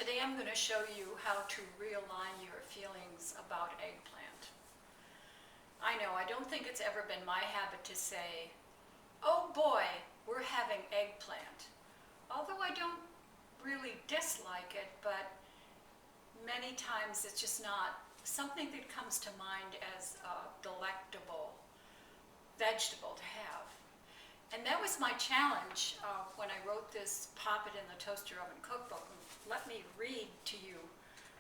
Today I'm going to show you how to realign your feelings about eggplant. I know, I don't think it's ever been my habit to say, oh boy, we're having eggplant. Although I don't really dislike it, but many times it's just not something that comes to mind as a delectable vegetable to have. And that was my challenge when I wrote this Pop It in the Toaster Oven cookbook. Let me read to you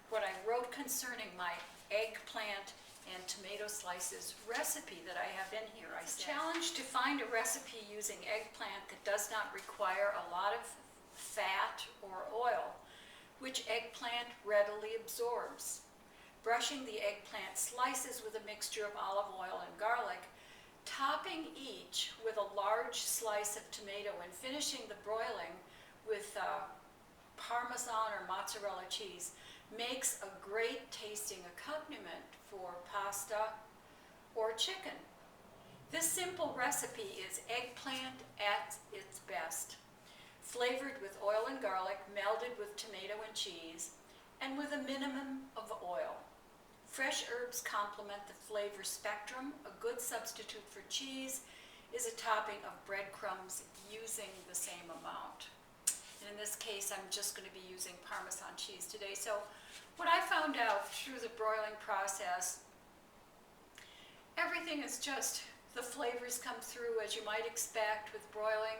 what I wrote concerning my eggplant and tomato slices recipe that I have in here. I said, challenge to find a recipe using eggplant that does not require a lot of fat or oil, which eggplant readily absorbs. Brushing the eggplant slices with a mixture of olive oil and garlic, topping each with a large slice of tomato, and finishing the broiling with Parmesan or mozzarella cheese makes a great tasting accompaniment for pasta or chicken. This simple recipe is eggplant at its best, flavored with oil and garlic, melded with tomato and cheese, and with a minimum of oil. Fresh herbs complement the flavor spectrum. A good substitute for cheese is a topping of breadcrumbs using the same amount. And in this case, I'm just going to be using Parmesan cheese today. So what I found out through the broiling process, everything is just, the flavors come through as you might expect with broiling.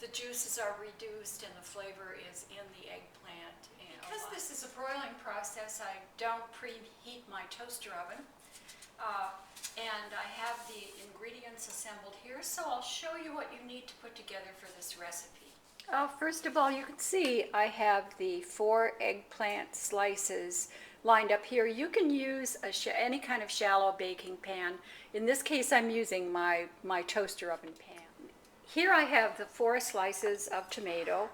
The juices are reduced and the flavor is in the eggplant. Because this is a broiling process, I don't preheat my toaster oven. And I have the ingredients assembled here, so I'll show you what you need to put together for this recipe. First of all, you can see I have the 4 eggplant slices lined up here. You can use any kind of shallow baking pan. In this case, I'm using my toaster oven pan. Here I have the 4 slices of tomato.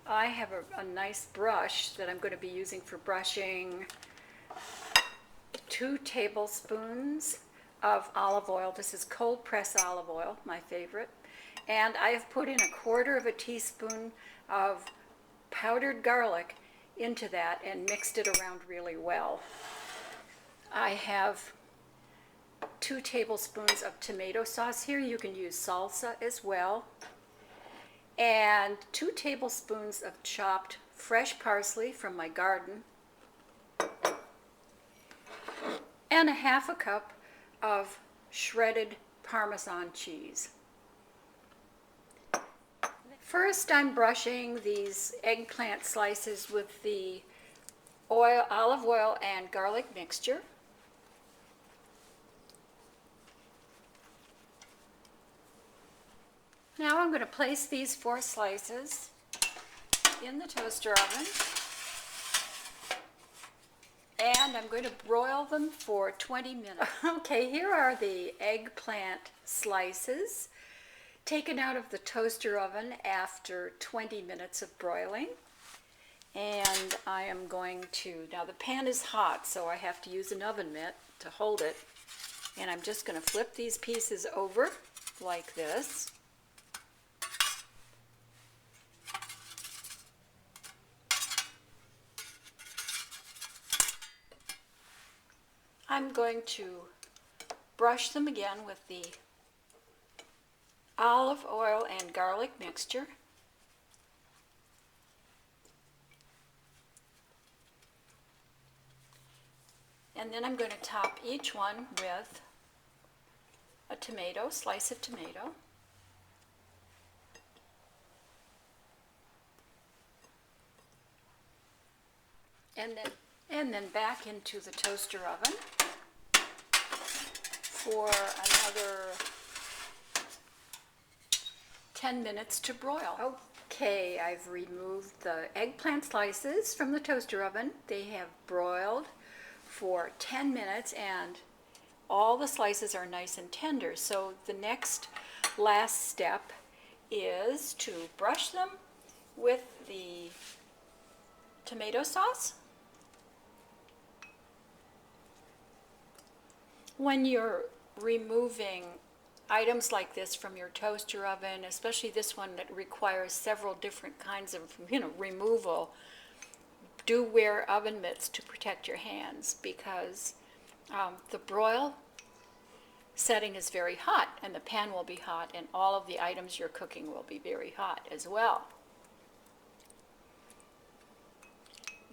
I have a nice brush that I'm going to be using for brushing. 2 tablespoons of olive oil. This is cold press olive oil, my favorite. And I have put in 1/4 teaspoon of powdered garlic into that and mixed it around really well. I have 2 tablespoons of tomato sauce here. You can use salsa as well. And 2 tablespoons of chopped fresh parsley from my garden, and 1/2 cup of shredded Parmesan cheese. First, I'm brushing these eggplant slices with the olive oil and garlic mixture. Now I'm going to place these 4 slices in the toaster oven, and I'm going to broil them for 20 minutes. Okay, here are the eggplant slices taken out of the toaster oven after 20 minutes of broiling. And I am going to, now the pan is hot, so I have to use an oven mitt to hold it. And I'm just going to flip these pieces over like this. I'm going to brush them again with the olive oil and garlic mixture. And then I'm going to top each one with a tomato, slice of tomato. And then back into the toaster oven for another 10 minutes to broil. Okay, I've removed the eggplant slices from the toaster oven. They have broiled for 10 minutes and all the slices are nice and tender. So the last step is to brush them with the tomato sauce. When you're removing items like this from your toaster oven, especially this one that requires several different kinds of removal, do wear oven mitts to protect your hands because the broil setting is very hot and the pan will be hot and all of the items you're cooking will be very hot as well.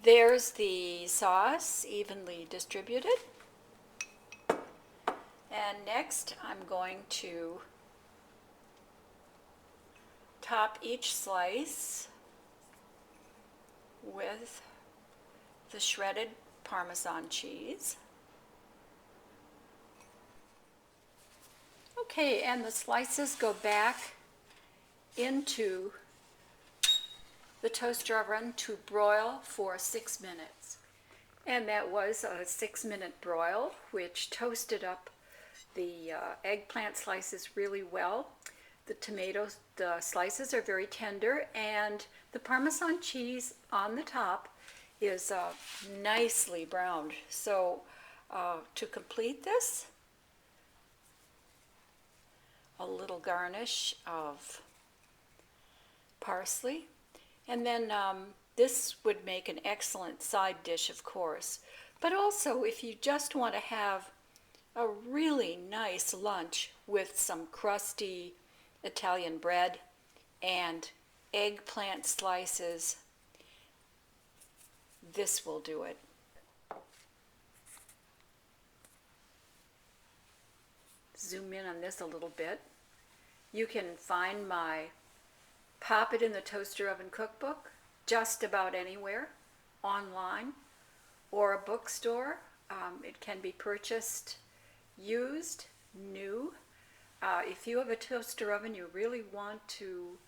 There's the sauce evenly distributed. And next I'm going to top each slice with the shredded Parmesan cheese. Okay, and the slices go back into the toaster oven to broil for 6 minutes. And that was a 6-minute broil, which toasted up the eggplant slices really well. The tomatoes, the slices are very tender, and the Parmesan cheese on the top is nicely browned. So to complete this, a little garnish of parsley. And then this would make an excellent side dish, of course. But also, if you just want to have a really nice lunch with some crusty Italian bread and eggplant slices, this will do it. Zoom in on this a little bit. You can find my Pop It in the Toaster Oven cookbook just about anywhere, online or a bookstore. It can be purchased used, new. If you have a toaster oven, you really want to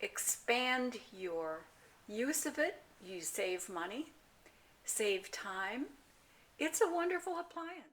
expand your use of it. You save money, save time. It's a wonderful appliance.